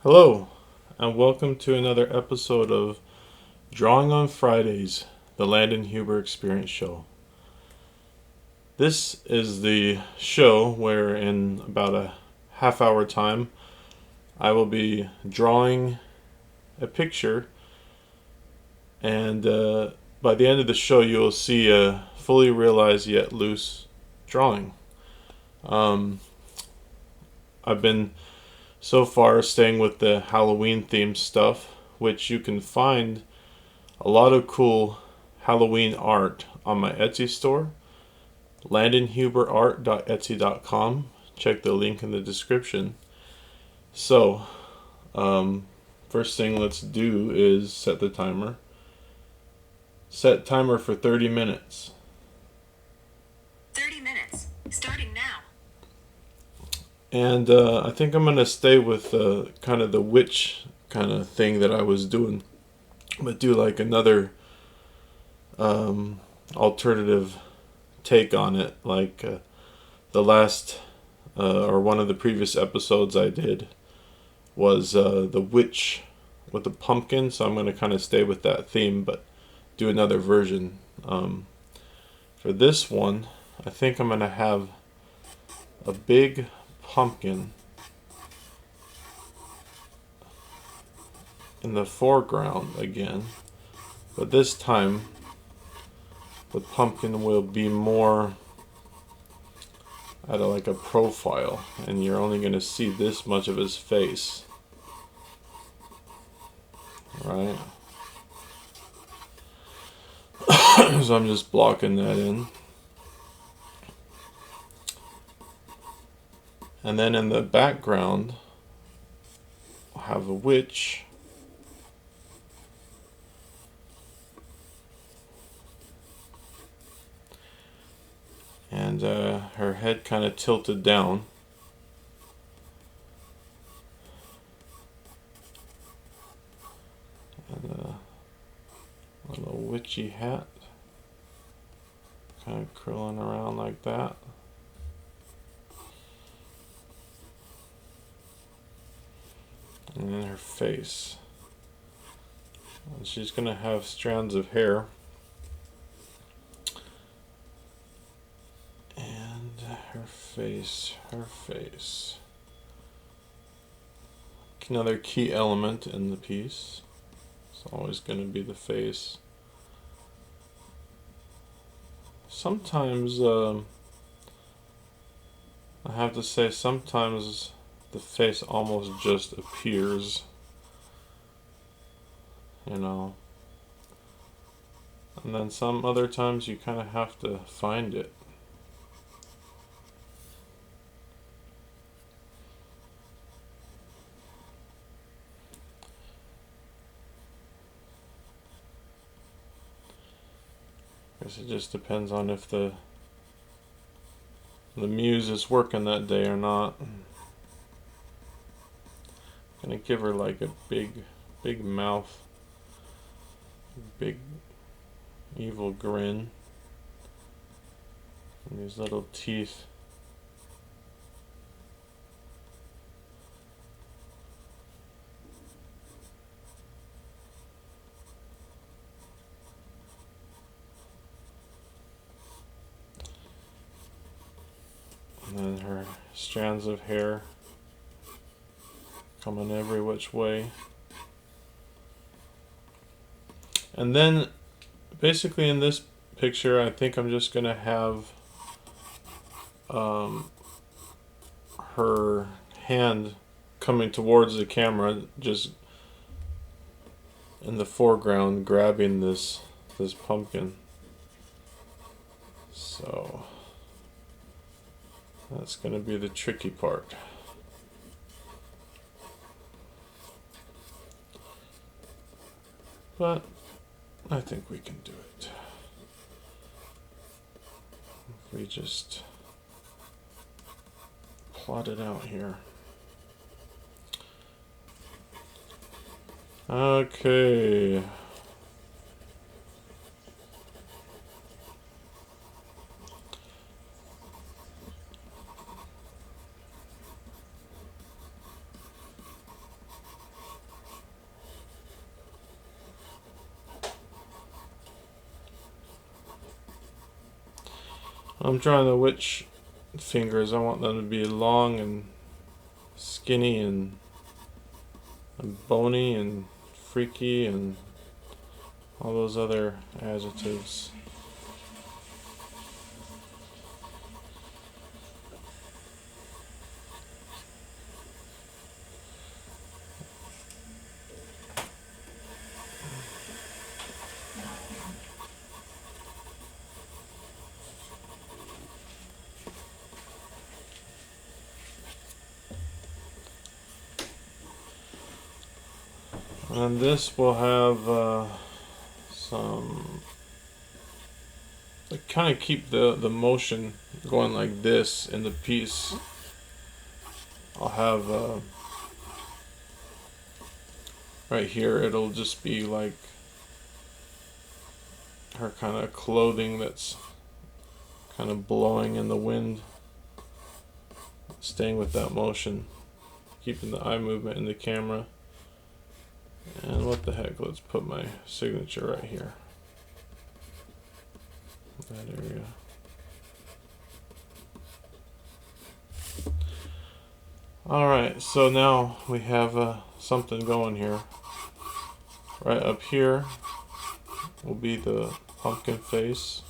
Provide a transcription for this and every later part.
Hello, and welcome to another episode of Drawing on Fridays, the Landon Experience Show. This is the show where, in about a half hour time, I will be drawing a picture, and by the end of the show, you will see a fully realized yet loose drawing. I've been so far staying with the Halloween themed stuff, which you can find a lot of cool Halloween art on my Etsy store, landonhuberart.etsy.com. Check the link in the description. So, first thing let's do is set the timer. Set timer for 30 minutes. 30 minutes, starting now. And I think I'm going to stay with kind of the witch kind of thing that I was doing, but do like another alternative take on it, like the last or one of the previous episodes I did was the witch with the pumpkin, so I'm going to kind of stay with that theme, but do another version. For this one, I think I'm going to have a big pumpkin in the foreground again, but this time the pumpkin will be more at like a profile, and you're only going to see this much of his face, right? So I'm just blocking that in. And then in the background, I'll have a witch. And her head kind of tilted down. And a little witchy hat. Kind of curling around like that. And then her face. And she's going to have strands of hair. And her face. Another key element in the piece. It's always going to be the face. Sometimes, I have to say, sometimes the face almost just appears, and then some other times you kind of have to find it. I guess it just depends on if the muse is working that day or not. Gonna give her like a big mouth, big evil grin, and these little teeth. And then her strands of hair coming every which way. And then basically in this picture, I think I'm just going to have her hand coming towards the camera, just in the foreground, grabbing this pumpkin. So that's going to be the tricky part. But I think we can do it. If we just plot it out here. Okay. I'm drawing the witch fingers. I want them to be long and skinny and bony and freaky and all those other adjectives. And this will have some, kind of keep the motion going like this in the piece. I'll have right here, it'll just be like her kind of clothing that's kind of blowing in the wind, staying with that motion, keeping the eye movement in the camera. And what the heck, let's put my signature right here, that area. Alright, so now we have something going here. Right up here will be the pumpkin face.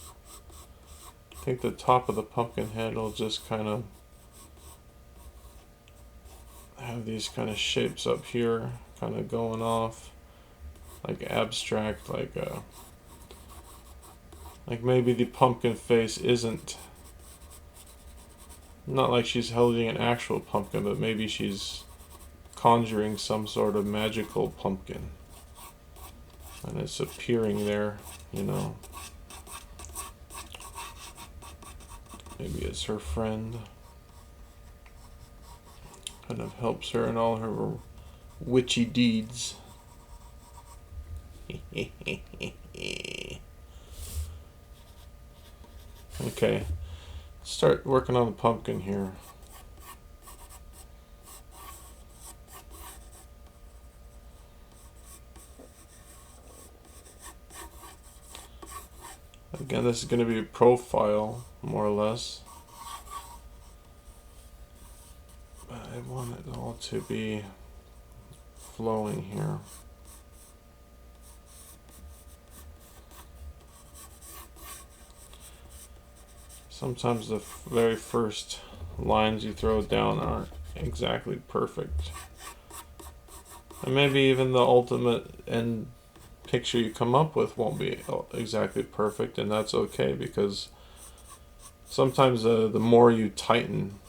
I think the top of the pumpkin head will just kind of have these kind of shapes up here, kind of going off, like abstract, like maybe the pumpkin face isn't, not like she's holding an actual pumpkin, but maybe she's conjuring some sort of magical pumpkin, and it's appearing there, you know. Maybe it's her friend. Kind of helps her in all her witchy deeds. Okay, start working on the pumpkin here. Again, this is going to be a profile, more or less. But I want it all to be flowing here. Sometimes the very first lines you throw down aren't exactly perfect. And maybe even the ultimate end picture you come up with won't be exactly perfect, and that's okay, because sometimes the more you tighten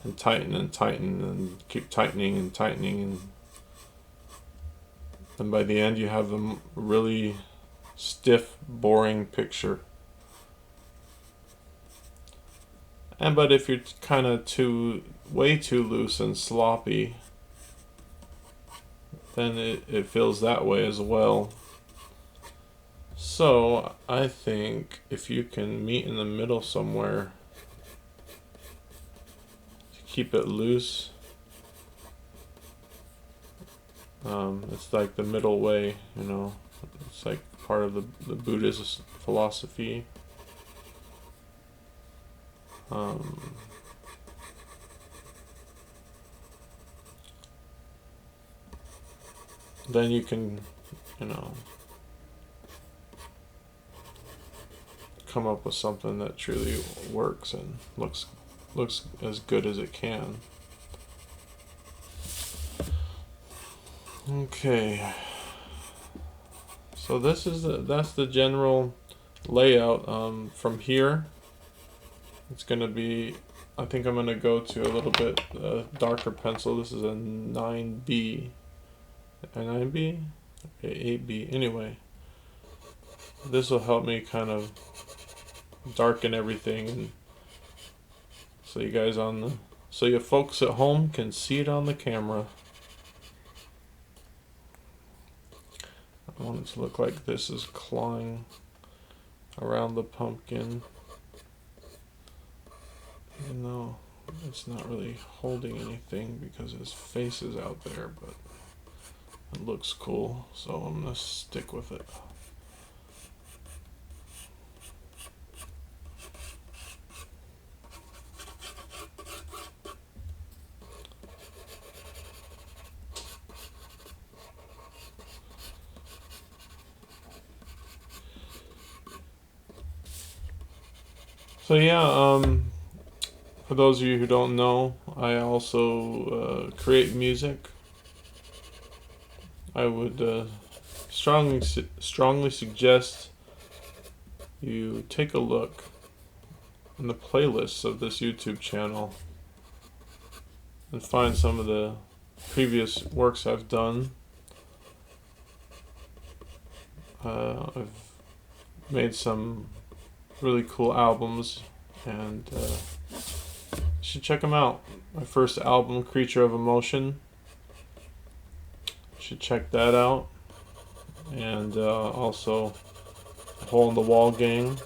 and tighten and tighten and keep tightening and tightening, and then by the end you have a really stiff, boring picture. But if you're kind of way too loose and sloppy, then it feels that way as well. So I think if you can meet in the middle somewhere to keep it loose, it's like the middle way, you know. It's like part of the Buddhist philosophy. Then you can, you know, come up with something that truly works and looks as good as it can. Okay, so that's the general layout. From here, it's gonna be, I think I'm gonna go to a little bit darker pencil. This is a 9B. A 9B? Okay, 8B. Anyway, this will help me kind of darken everything, and so you guys so you folks at home can see it on the camera. I want it to look like this is clawing around the pumpkin, even though it's not really holding anything because his face is out there, but it looks cool, so I'm gonna stick with it. So yeah, for those of you who don't know, I also create music. I would strongly suggest you take a look in the playlists of this YouTube channel and find some of the previous works I've done. I've made some really cool albums, and you should check them out. My first album, Creature of Emotion, you should check that out. And also Hole in the Wall Gang.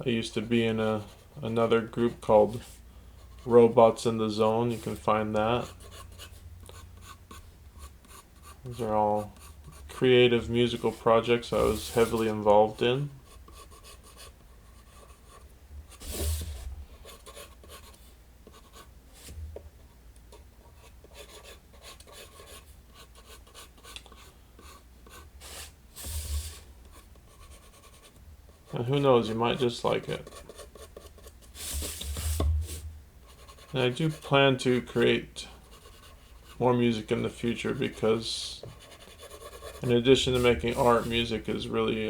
I used to be in another group called Robots in the Zone. You can find that. Those are all creative musical projects I was heavily involved in. And who knows, you might just like it. And I do plan to create more music in the future because, in addition to making art, music is really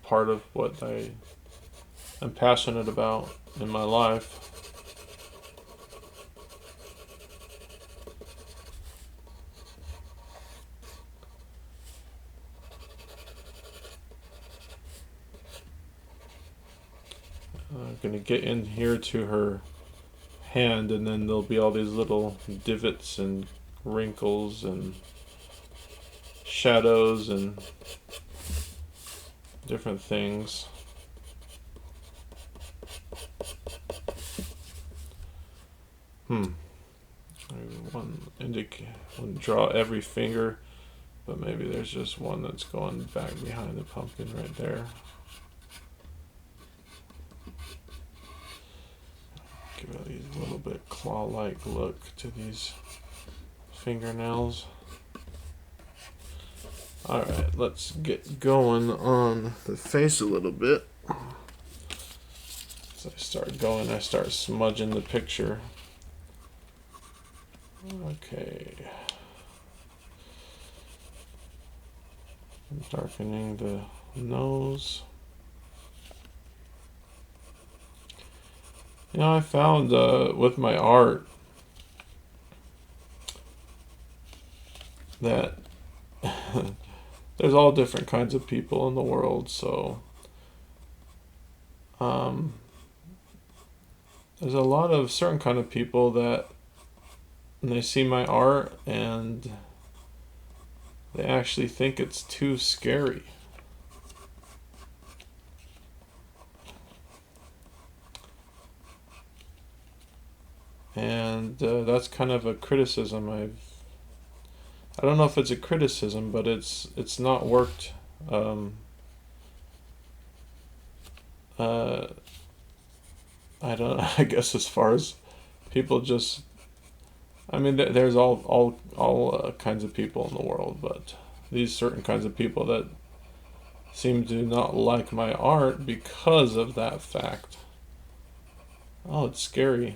part of what I am passionate about in my life. I'm going to get in here to her hand, and then there'll be all these little divots and wrinkles and shadows and different things. I wouldn't draw every finger, but maybe there's just one that's going back behind the pumpkin right there. Give it a little bit claw-like look to these fingernails. Alright, let's get going on the face a little bit. As I start going, I start smudging the picture. Okay. I'm darkening the nose. You know, I found with my art that there's all different kinds of people in the world, so there's a lot of certain kind of people that when they see my art and they actually think it's too scary. And that's kind of a criticism I don't know if it's a criticism, but it's not worked. I don't. I guess as far as people just, I mean, there's all kinds of people in the world, but these certain kinds of people that seem to not like my art because of that fact. Oh, it's scary.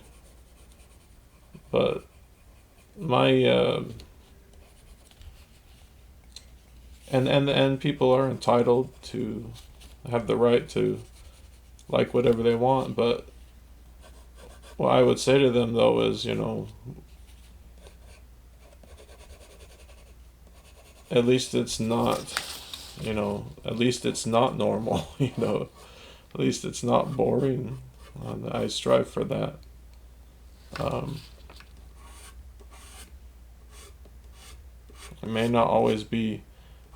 But my and people are entitled to have the right to like whatever they want, but what I would say to them though is, at least it's not, at least it's not normal, at least it's not boring. I strive for that. It may not always be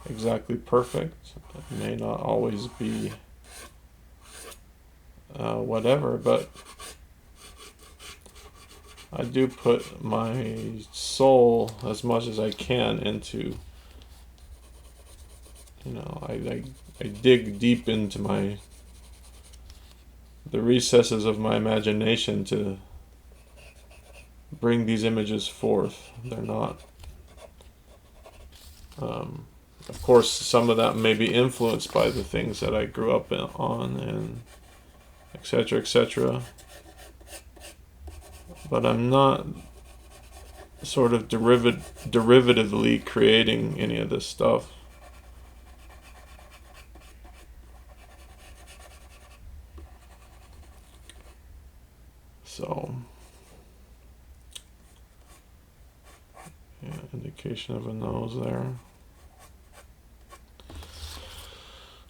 exactly perfect. It may not always be whatever, but I do put my soul as much as I can into, I dig deep into the recesses of my imagination to bring these images forth. They're not Of course, some of that may be influenced by the things that I grew up on, and etc., etc. But I'm not sort of derivatively creating any of this stuff. So, yeah, indication of a nose there.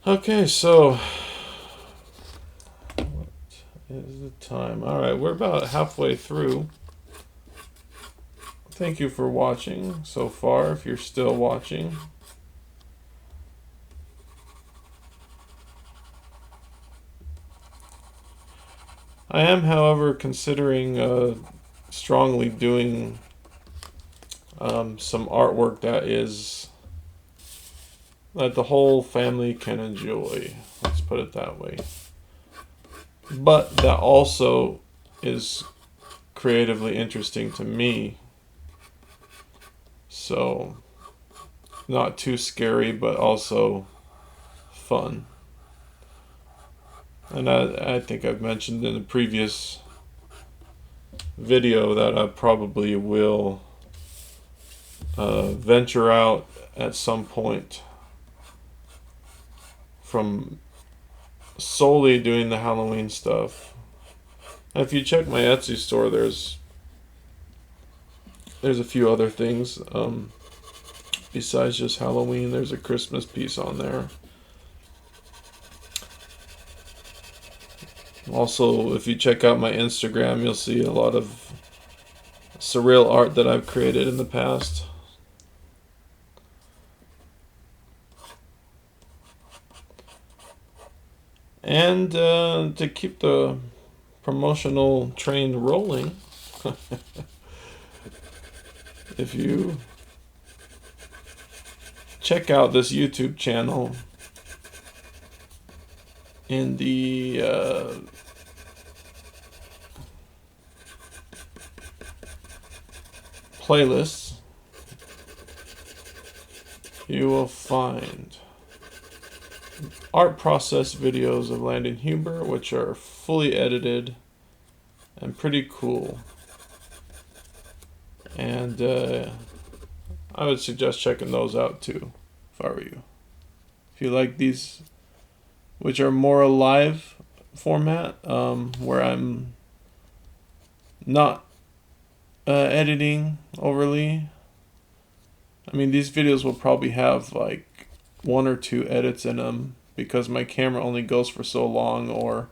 Okay, so what is the time? All right, we're about halfway through. Thank you for watching so far, if you're still watching. I am, however, considering strongly doing some artwork that the whole family can enjoy. Let's put it that way. But that also is creatively interesting to me. So, not too scary, but also fun. And I think I've mentioned in the previous video that I probably will venture out at some point from solely doing the Halloween stuff. And if you check my Etsy store, there's a few other things besides just Halloween. There's a Christmas piece on there. Also, if you check out my Instagram, you'll see a lot of surreal art that I've created in the past. And to keep the promotional train rolling, if you check out this YouTube channel in the playlists, you will find art process videos of Landon Huber, which are fully edited and pretty cool. And I would suggest checking those out too, if I were you. If you like these, which are more alive format, where I'm not editing overly. I mean, these videos will probably have like 1 or 2 edits in them because my camera only goes for so long, or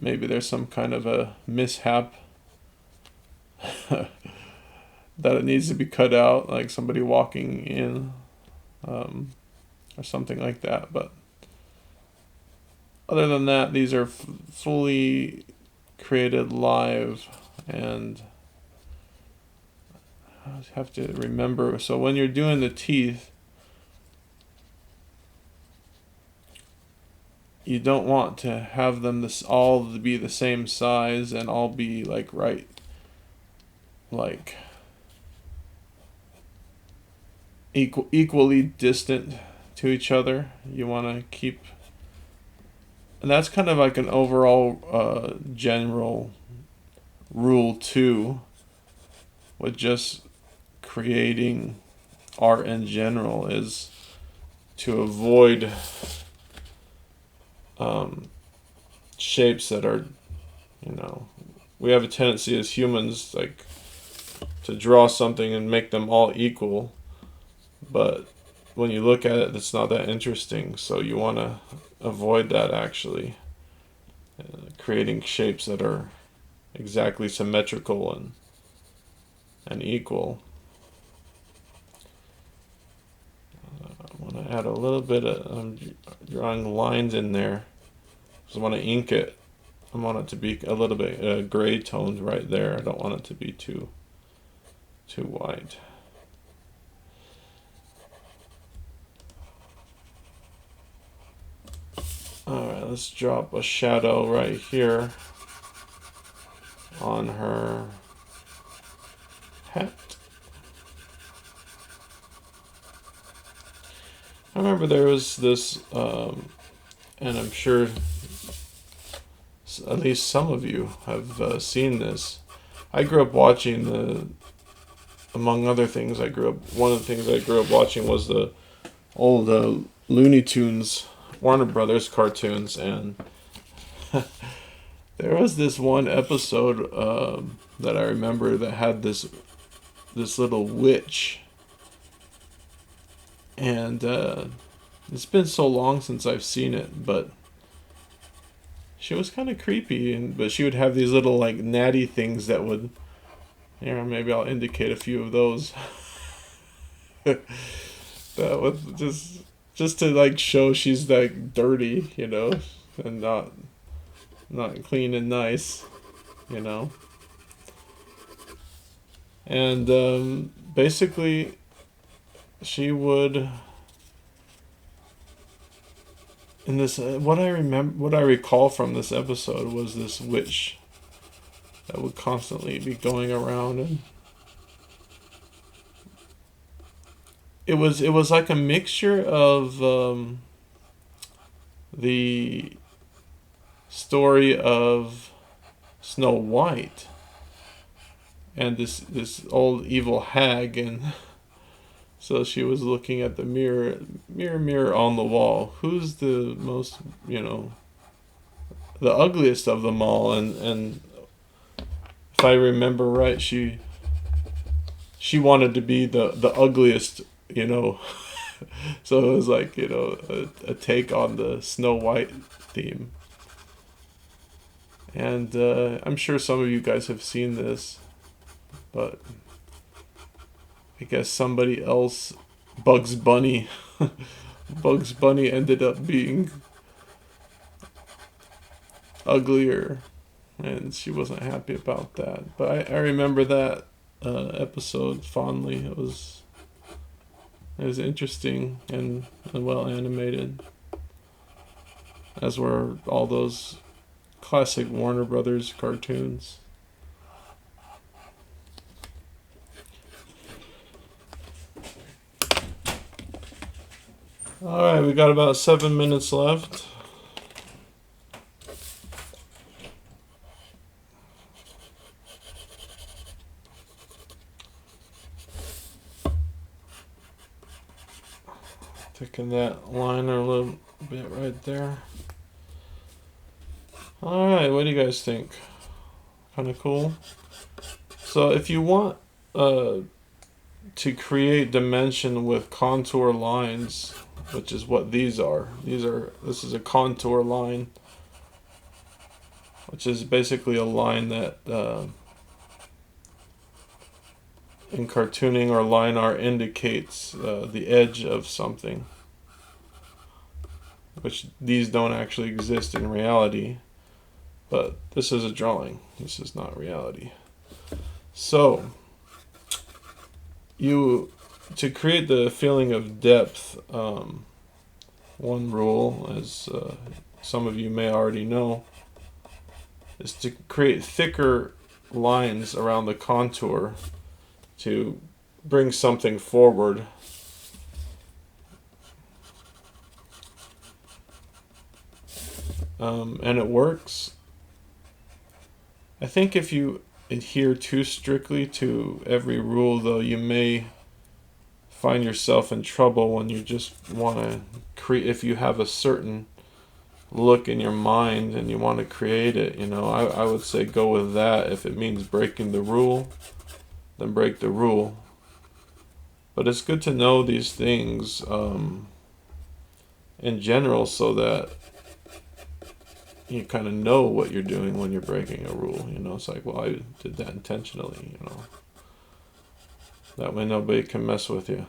maybe there's some kind of a mishap that it needs to be cut out, like somebody walking in or something like that. But other than that, these are fully created live, and I have to remember, so when you're doing the teeth, you don't want to have them all be the same size and all be like equally distant to each other. You want to keep, and that's kind of like an overall general rule too, with just creating art in general, is to avoid shapes that are, we have a tendency as humans, like, to draw something and make them all equal, but when you look at it, it's not that interesting. So you want to avoid that, actually, creating shapes that are exactly symmetrical and equal. I want to add a little bit of drawing lines in there, because I want to ink it. I want it to be a little bit gray toned right there. I don't want it to be too white. Alright, let's drop a shadow right here on her hat. I remember there was this, and I'm sure at least some of you have seen this. I grew up watching among other things, one of the things I grew up watching was the old Looney Tunes, Warner Brothers cartoons, and there was this one episode that I remember that had this little witch, and it's been so long since I've seen it, but she was kind of creepy, but she would have these little like natty things that would, maybe I'll indicate a few of those. That would just to like show she's like dirty, and not clean and nice, and basically she would, in this, what I recall from this episode was this witch that would constantly be going around, and it was like a mixture of the story of Snow White and this old evil hag, and so she was looking at the mirror on the wall. Who's the most, the ugliest of them all? And if I remember right, she wanted to be the ugliest, So it was like, a take on the Snow White theme. And I'm sure some of you guys have seen this, but I guess somebody else, Bugs Bunny ended up being uglier, and she wasn't happy about that. But I remember that episode fondly. It was interesting and well animated, as were all those classic Warner Brothers cartoons. Alright, we got about 7 minutes left. Taking that liner a little bit right there. Alright, what do you guys think? Kind of cool? So if you want to create dimension with contour lines, which is what these are. This is a contour line, which is basically a line that in cartooning or line art indicates the edge of something, which these don't actually exist in reality, but this is a drawing. This is not reality. So to create the feeling of depth, one rule, as some of you may already know, is to create thicker lines around the contour to bring something forward. And it works. I think if you adhere too strictly to every rule, though, you may find yourself in trouble when you just want to create. If you have a certain look in your mind and you want to create it, I would say go with that. If it means breaking the rule, then break the rule. But it's good to know these things in general, so that you kind of know what you're doing when you're breaking a rule. It's like, well, I did that intentionally. That way nobody can mess with you.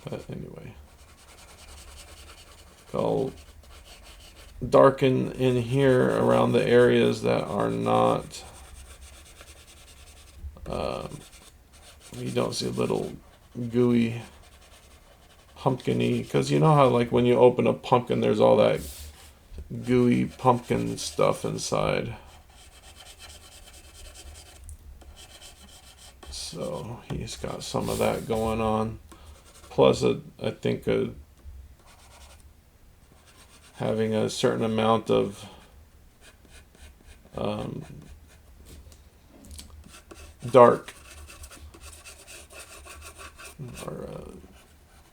But anyway, I'll darken in here around the areas that are not, you don't see a little gooey, pumpkin-y, because you know how like when you open a pumpkin there's all that gooey pumpkin stuff inside. So he's got some of that going on. plus I think having a certain amount of dark, or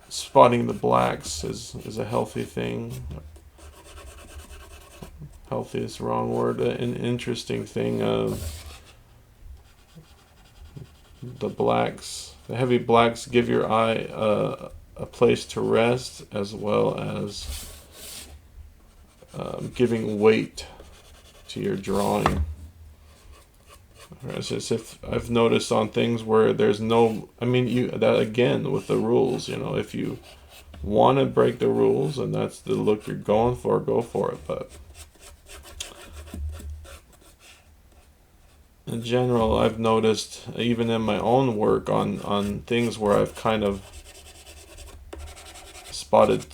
spotting the blacks is a healthy thing. Healthy is the wrong word. An interesting thing. The heavy blacks give your eye a place to rest, as well as giving weight to your drawing. It's as if I've noticed on things where there's no, that again with the rules, if you want to break the rules and that's the look you're going for, go for it. But in general, I've noticed, even in my own work, on things where I've kind of spotted,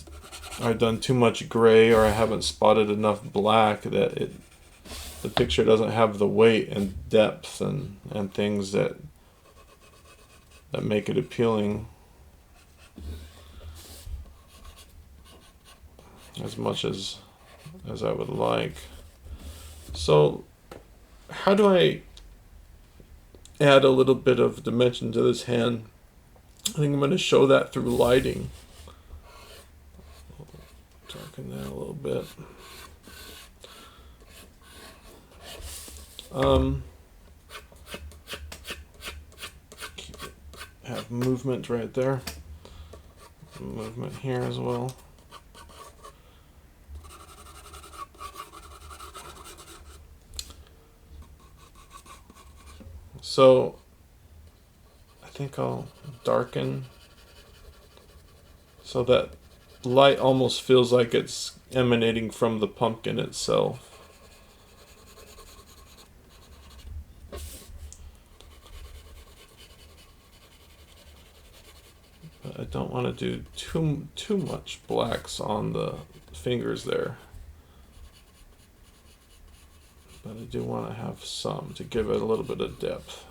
I've done too much gray, or I haven't spotted enough black, that the picture doesn't have the weight and depth and things that make it appealing as much as I would like. So how do I add a little bit of dimension to this hand? I think I'm going to show that through lighting. Darken that a little bit. Have movement right there. Movement here as well. So I think I'll darken so that light almost feels like it's emanating from the pumpkin itself. But I don't want to do too much blacks on the fingers there. But I do want to have some to give it a little bit of depth.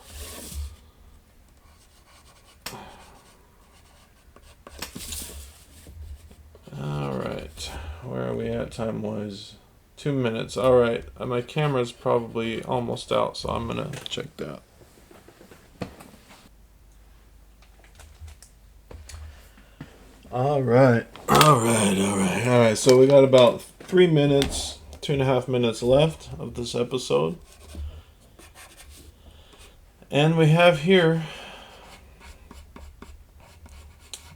Alright, where are we at time-wise? 2 minutes. Alright, my camera's probably almost out, so I'm going to check that. Alright, so we got about 3 minutes, 2.5 minutes left of this episode. And we have here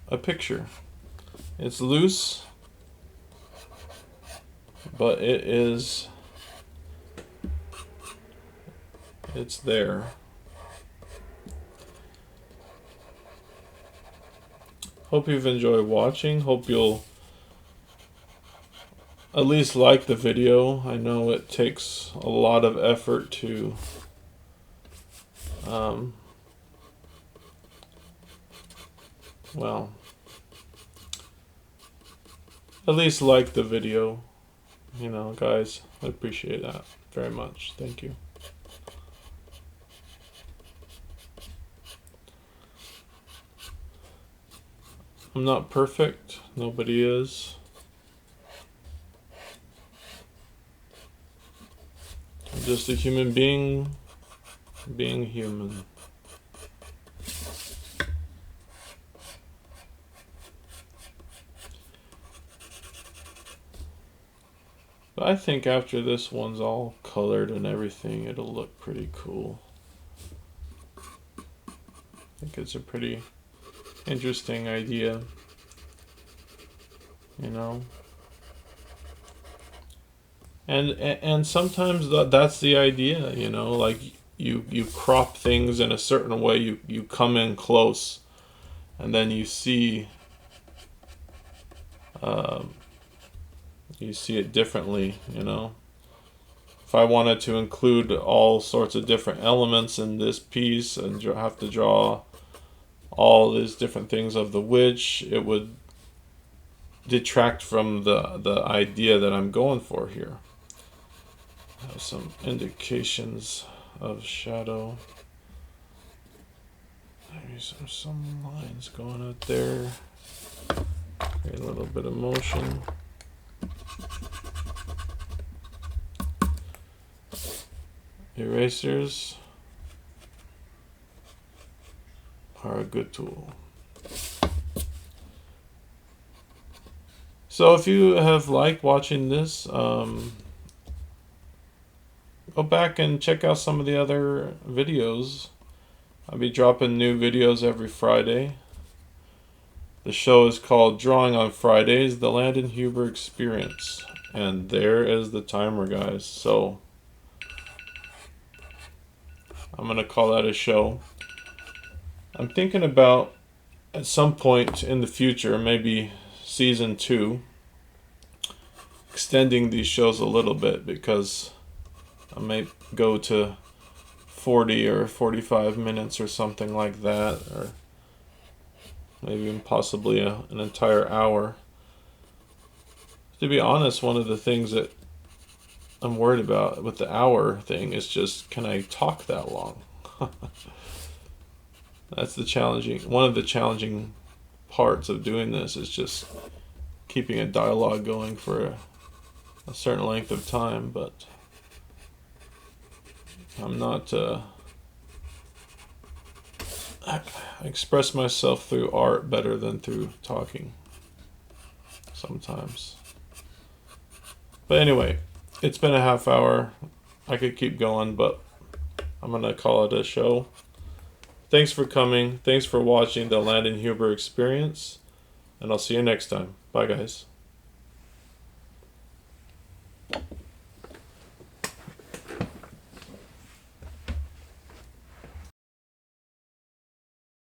a picture. It's loose, but it's there. Hope you've enjoyed watching. Hope you'll at least like the video. I know it takes a lot of effort to at least like the video. Guys, I appreciate that very much. Thank you. I'm not perfect. Nobody is. I'm just a human being being human. But I think after this one's all colored and everything, it'll look pretty cool. I think it's a pretty interesting idea, and sometimes that's the idea, like you crop things in a certain way, you come in close, and then you see it differently. If I wanted to include all sorts of different elements in this piece and have to draw all these different things of the witch, it would detract from the idea that I'm going for here. Have some indications of shadow. Maybe some lines going out there. Create a little bit of motion. Erasers are a good tool. So if you have liked watching this, go back and check out some of the other videos. I'll be dropping new videos every Friday. The show is called Drawing on Fridays, the Landon Huber Experience. And there is the timer, guys. So I'm going to call that a show. I'm thinking about, at some point in the future, maybe season 2, extending these shows a little bit, because I may go to 40 or 45 minutes or something like that, or maybe even possibly an entire hour. To be honest, one of the things that I'm worried about with the hour thing is just, can I talk that long? That's one of the challenging parts of doing this, is just keeping a dialogue going for a certain length of time, but I'm not, I express myself through art better than through talking sometimes. But anyway, it's been a half hour. I could keep going, but I'm going to call it a show. Thanks for coming. Thanks for watching the Landon Huber Experience. And I'll see you next time. Bye, guys.